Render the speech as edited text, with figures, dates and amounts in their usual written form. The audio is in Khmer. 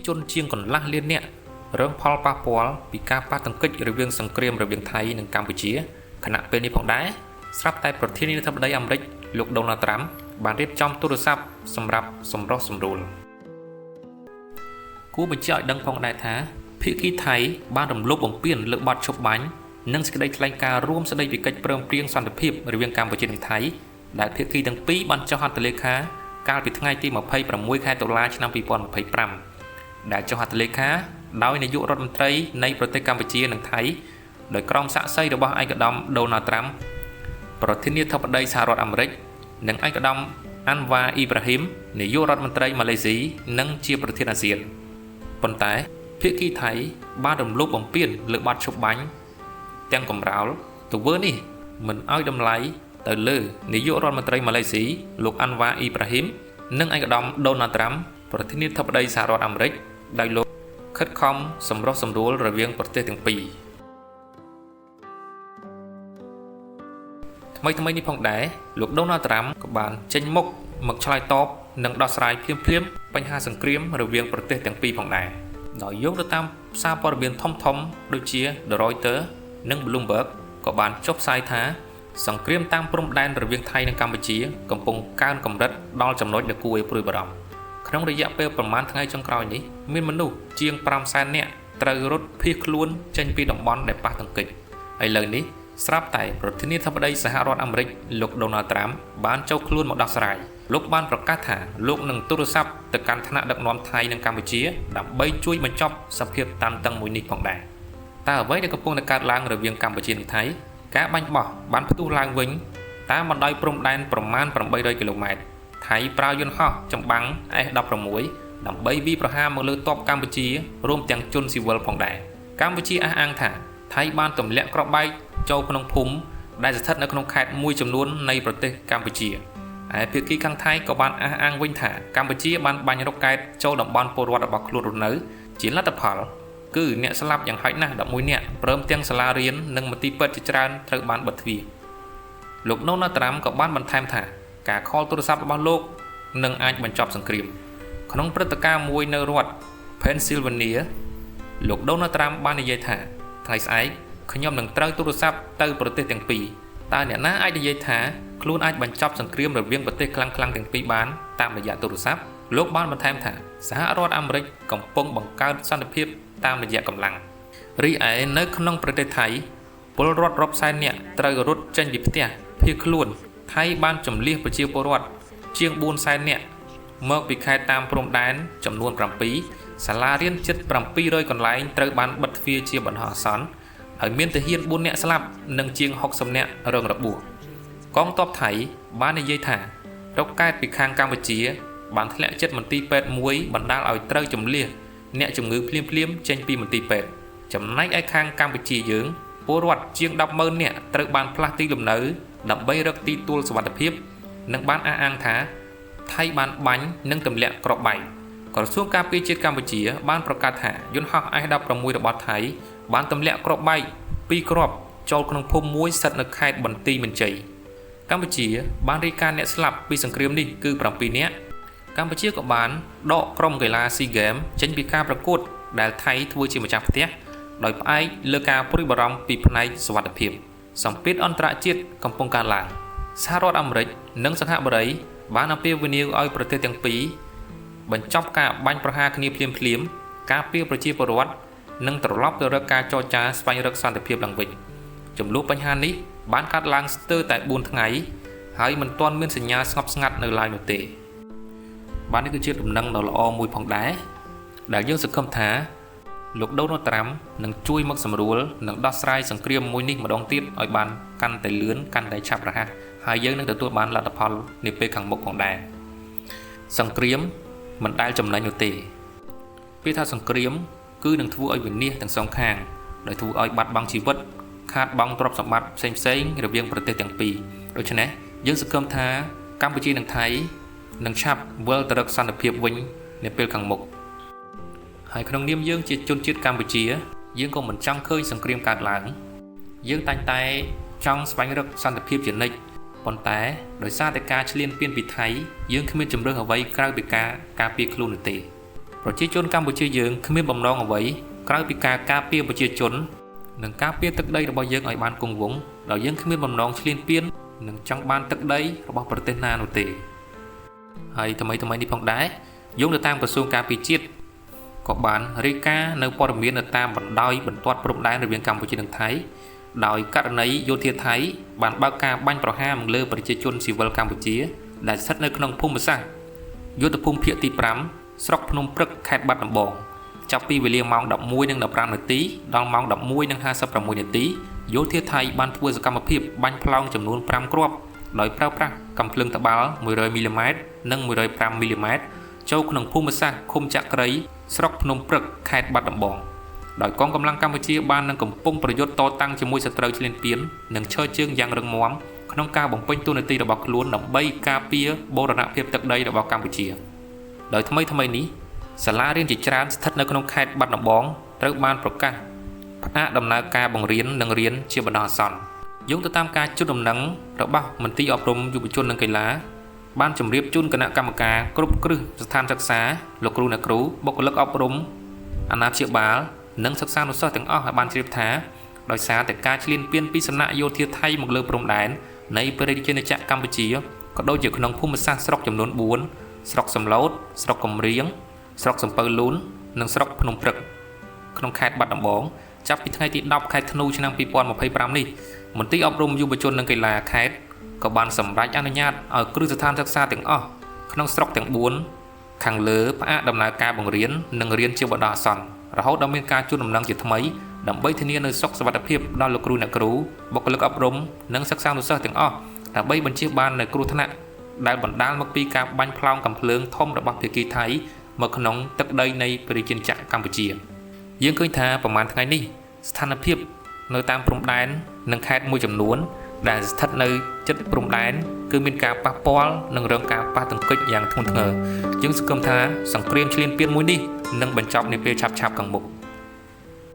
ជនជាងកន្លះលាននាក់រងផលប៉ះពាល់ពីការប៉ះទង្គិចរវាងសង្គ្រាមរវាងថៃនិងកម្ពុជាខណៈពេលនេះផងដែរស្រាប់តែប្រធានាធិបតីអាមេរិកលោកដូណាល់ត្រាំបានរៀបចំទូរស័ព្ទសម្រាប់សម្រុះសម្រួលគួរបញ្ជាក់ឲ្យដឹងផងដែរថាភាគីថៃបានរំលោភបំពានលើបទឈប់បាញ់និងសេចក្តីថ្លែងការណ៍រួមស្តីពីកិច្ចព្រមព្រៀងសន្តិភាពរវាងកម្ពុជានិងថៃដែលភាគីទាំងពីរបានចុះហត្ថលេខាកាលពីថ្ងៃទី26 ខែតុលាឆ្នាំ2025ដែលចុះហត្ថលេខាដោយនាយករដ្ឋមន្ត្រីនៃប្រទេសកម្ពុជានិងថៃដោយក្រុមសាក្សីរបស់ឯកឧត្តមដូណាល់ត្រាំប្រធានាធិបតីសហរដ្ឋអាមេរិកនិងឯកឧត្តមអាន់វ៉ាអ៊ីប្រាហ៊ីមនាយករដ្ឋមន្ត្រីម៉ាឡេស៊ីនិងជាប្រធានអាស៊ានប៉ុន្តែភាគីថៃបានរំលោភបំពានលើបទឈប់បាញ់ទាំងកំរោលទង្វើនេះមិនឲ្យតម្លៃទៅលើនាយករដ្ឋមន្ត្រីម៉ាឡេស៊ីលោកអាន់វ៉ាអ៊ីប្រាហ៊ីមនិងឯកឧត្តមដូណាល់ត្រាំប្រធានាធិបតីសហរដ្ឋអាមេរិកដោយលោកខិតខំសម្រុះសម្រួលរវាងប្រទេសទាំងពីរថ្មីនេះផងដែរលោកដូណាល់ត្រាំក៏បានចេញមុខមកឆ្លើយតបនិងដោះស្រាយភ្លាមបញ្ហាសង្គ្រាមរវាងប្រទេសទាំងពីរផងដែរដោយយោងទៅតាមសារព័ត៌មានធំដូចជា The Reuters និង Bloomberg ក៏បានចុះផ្សាយថាសង្គ្រាមតាមព្រំដែនរវាងថៃនិងកម្ពុជាកំពុងកើនកម្រិតដល់ចំណុចដែលគួរឲ្យព្រួយបារម្ភក្នុងរយៈពេលប្រមាណថ្ងៃចុងក្រោយនេះមានមនុស្សជាង 500,000 នាក់ត្រូវរត់ភៀសខ្លួនចេញពីតំបន់ដែលប៉ះទង្គិចហើយឥឡូវនេះស្រាប់តែប្រធានាធិបតីសហរដ្ឋអាមេរិកលោកដូណាល់ត្រាំបានចូលខ្លួនមកដោះស្រាយលោកបានប្រកាសថាលោកនឹងទូរស័ព្ទទៅកាន់ថ្នាក់ដឹកនាំថៃនិងកម្ពុជាដើម្បីជួយបញ្ចប់សភាពតានតឹងមួយនេះផងដែរតើអ្វីដែលកំពុងតែកើតឡើងរវាងកម្ពុជានិងថៃការបាញ់បោះបានផ្ទុះឡើងវិញតាមបណ្ដោយព្រំដែនប្រមាណ800 គីឡូម៉ែត្រថៃប្រើយន្តហោះចម្បាំង S-16 ដើម្បីវាយប្រហារមកលើទ័ពកម្ពុជារួមទាំងជនស៊ីវិលផងដែរកម្ពុជាអះអាងថាថៃបានទម្លាក់គ្រាប់បែកចូលក្នុងភូមិដែលស្ថិតនៅក្នុងខេត្តមួយចំនួននៃប្រទេសកម្ពុជាហើយភាគីខាងថៃក៏បានអះអាងវិញថាកម្ពុជាបានបាញ់រ៉ុកកែតចូលតំបន់ពលរដ្ឋរបស់ខ្លួនរស់នៅជាលទ្ធផលគឺអ្នកស្លាប់យ៉ាងហោចណាស់11នាក់ព្រមទាំងសាលារៀននិងមន្ទីរពេទ្យជាច្រើនត្រូវបានបិទទ្វារលោកដូណាល់ត្រាំក៏បានបន្ថែមថាការខលទូរស័ព្ទរបស់លោកនឹងអាចបញ្ចប់សង្គ្រាមក្នុងព្រឹត្តិការណ៍មួយនៅរដ្ឋ Pennsylvania លោកដូណាល់ត្រាំបាននិយាយថាថ្ងៃស្អែកខ្ញុំនឹងត្រូវទូរស័ព្ទទៅប្រទេសទាំងពីរតើអ្នកណាអាចនិយាយថាខ្លួនអាចបញ្ចប់សង្គ្រាមរវាងប្រទេសខ្លាំងៗទាំងពីរបានតាមរយៈទូរស័ព្ទលោកបានបន្ថែមថាសហរដ្ឋអាមេរិកកំពុងបង្កើតសន្តិភាពតាមរយៈកម្លាំងរីឯនៅក្នុងប្រទេសថៃពលរដ្ឋរាប់សែននាក់ត្រូវរត់ចេញពីផ្ទះភៀសខ្លួនថៃបានចម្លៀសប្រជាពលរដ្ឋជាង 400,000 នាក់មកពីខេត្តតាមព្រំដែនចំនួន 7 សាលារៀនជិត 700 កន្លែងត្រូវបានបិទទ្វារជាបណ្ដោះអាសន្នហើយមានទាហាន 4 នាក់ស្លាប់និងជាង 60 នាក់រងរបួសកងទ័ពថៃបាននិយាយថារ៉ុកកែតពីខាងកម្ពុជាបានធ្លាក់ចិត្តមន្ទីរពេទ្យមួយបណ្ដាលឲ្យត្រូវចម្លៀសអ្នកជំងឺភ្លាមចេញពីមន្ទីរពេទ្យចំណែកឯខាងកម្ពុជាយើងពលរដ្ឋជាង 10,000 នាក់ត្រូវបានផ្លាស់ទីលំនៅដើម្បីរកទីទួលសុវត្ថិភាពនិងបានអះអាងថាថៃបានបាញ់និងទម្លាក់គ្រាប់បែកក្រសួងការពារជាតិកម្ពុជាបានប្រកាសថាយន្តហោះ S-16 របស់ថៃបានទម្លាក់គ្រាប់បែក2គ្រាប់ចូលក្នុងភូមិមួយស្ថិតនៅខេត្តបន្ទាយមានជ័យកម្ពុជាបានរាយការណ៍អ្នកស្លាប់ពីសង្គ្រាមនេះគឺ7នាក់កម្ពុជាក៏បានដកក្រុមកីឡាស៊ីហ្គេមចេញពីការប្រកួតដែលថៃធ្វើជាម្ចាស់ផ្ទះដោយផ្អែកលើការព្រួយបារម្ភពីផ្នែកសុវត្ថិភាពសម្ពាធអន្តរជាតិកំពុងកើនឡើងសហរដ្ឋអាមេរិកនិងសិង្ហបុរីបានអំពាវនាវឲ្យប្រទេសទាំងពីរបញ្ចប់ការបាញ់ប្រហារគ្នាភ្លាមការពារប្រជាពលរដ្ឋនិងត្រឡប់ទៅរកការចរចាស្វែងរកសន្តិភាពឡើងវិញចំនួនបញ្ហានេះបានកាត់ឡើងស្ទើរតែ4ថ្ងៃហើយមិនទាន់មានសញ្ញាស្ងប់ស្ងាត់នៅឡើយនោះទេបាទនេះគឺជាដំណឹងដ៏ល្អមួយផងដែរដែលយើងសង្ឃឹមថាលោកដូណាល់ត្រាំនឹងជួយមកសម្រួលនិងដោះស្រាយសង្គ្រាមមួយនេះម្ដងទៀតឲ្យបានកាន់តែលឿនកាន់តែឆាប់រហ័សហើយយើងនឹងទទួលបានលទ្ធផលនាពេលខាងមុខផងដែរសង្គ្រាមមិនដែលចំណេញនោះទេពេលថាសង្គ្រាមគឺនឹងធ្វើឲ្យវិនាសទាំងសងខាងដោយធ្វើឲ្យបាត់បង់ជីវិតខាតបង់ទ្រព្យសម្បត្តិផ្សេងៗរវាងប្រទេសទាំងពីរដូច្នេះយើងសង្ឃឹមថាកម្ពុជានិងថៃនឹងឆាប់វិលទៅរកសន្តិភាពវិញនាពេលខាងមុខហើយក្នុងនាមយើងជាជនជាតិកម្ពុជាយើងក៏មិនចង់ឃើញសង្គ្រាមកើតឡើងយើងតែងតែចង់ស្វែងរកសន្តិភាពជានិច្ចប៉ុន្តែដោយសារតែការឈ្លានពានពីថៃយើងគ្មានជំរឿនអ្វីក្រៅពីការការពារខ្លួននោះទេ ប្រជាជនកម្ពុជាយើងគ្មានបំណងអ្វីក្រៅពីការការពារប្រជាជននិងការពារទឹកដីរបស់យើងឲ្យបានគង់វង្សដោយយើងគ្មានបំណងឈ្លានពាននិងចង់បានទឹកដីរបស់ប្រទេសណានោះទេហើយថ្មីនេះផងដែរយោងទៅតាមក្រសួងការពារជាតិក៏បានរាយការណ៍នៅព័ត៌មាននៅតាមបណ្ដោយបន្ទាត់ព្រំដែនរវាងកម្ពុជានិងថៃដោយករណីយោធាថៃបានបើកការបាញ់ប្រហារលើប្រជាជនស៊ីវិលកម្ពុជាដែលស្ថិតនៅក្នុងភូមិសាស្ត្រយុទ្ធភូមិភាគទី5ស្រុកភ្នំព្រឹកខេត្តបាត់ដំបងចាប់ពីវេលាម៉ោង 11:15 នាទីដល់ម៉ោង 11:56 នាទីយោធាថៃបានធ្វើសកម្មភាពបាញ់ផ្លោងចំនួន5គ្រាប់ដោយប្រើប្រាស់កាំភ្លើងត្បាល់100 មីលីម៉ែត្រនិង105 មីលីម៉ែត្រចូលក្នុងភូមិសាស្ត្រឃុំចក្រីស្រុកភ្នំព្រឹកខេត្តបាត់ដំបងដោយកងកម្លាំងកម្ពុជាបាននឹងកំពុងប្រយុទ្ធតតាំងជាមួយសត្រូវឈ្លានពាននិងឈរជើងយ៉ាងរឹងមាំក្នុងការបំពេញតួនាទីរបស់ខ្លួនដើម្បីការពារបូរណភាពទឹកដីរបស់កម្ពុជាដោយថ្មីនេះសាលារៀនជាច្រើនស្ថិតនៅក្នុងខេត្តបាត់ដំបងត្រូវបានប្រកាសផ្អាកដំណើរការបង្រៀននិងរៀនជាបណ្ដោះអាសន្នយោងទៅតាមការជូនដំណឹងរបស់មន្ទីរអប់រំយុវជននិងកីឡាបានជម្រាបជូនគណៈកម្មការគ្រប់គ្រឹះស្ថានសិក្សាលោកគ្រូអ្នកគ្រូបុគ្គលិកអប់រំអាណាព្យាបាលនិងសិក្សានុសិស្សទាំងអស់ឲ្យបានជ្រាបថាដោយសារតែការឈ្លានពានពីសំណាក់យោធាថៃមកលើព្រំដែននៃព្រះរាជាណាចក្រកម្ពុជាក៏ដូចជាក្នុងភូមិសាស្ត្រស្រុកចំនួន4ស្រុកសំឡូតស្រុកកំរៀងស្រុកសំពៅលូននិងស្រុកភ្នំព្រឹកក្នុងខេត្តបាត់ដំបងចាប់ពីថ្ងៃទី10ខែធ្នូឆ្នាំ2025នេះមន្ទីរអប់រំយុវជននិងកីឡាខេត្តក៏បានសម្រេចអនុញ្ញាតឲ្យគ្រឹះស្ថានសិក្សាទាំងអស់ក្នុងស្រុកទាំង4ខាងលើផ្អាកដំណើរការបង្រៀននិងរៀនជាបណ្ដោះអាសន្នរហូតដល់មានការជូនដំណឹងជាថ្មីដើម្បីធានានូវសុខសុវត្ថិភាពដល់លោកគ្រូអ្នកគ្រូបុគ្គលិកអប់រំនិងសិក្សានុសិស្សទាំងអស់ដើម្បីបញ្ជៀសបាននូវគ្រោះថ្នាក់ដែលបណ្ដាលមកពីការបាញ់ផ្លោងកាំភ្លើងធំរបស់ភាគីថៃមកក្នុងទឹកដីនៃប្រជាជនចក្រកម្ពុជាយើងឃើញថាប្រហែលថ្ងៃនេះស្ថានភាពនៅតាមព្រំដែននិងខេត្តមួយចំនួនដែលស្ថិតនៅជិតព្រំដែនគឺមានការប៉ះពាល់និងរងការប៉ះទង្គិចយ៉ាងធ្ងន់ធ្ងរយើងសង្ឃឹមថាសង្គ្រាមឈ្លានពានមួយនេះនឹងបញ្ចប់នាពេលឆាប់ៗខាងមុខ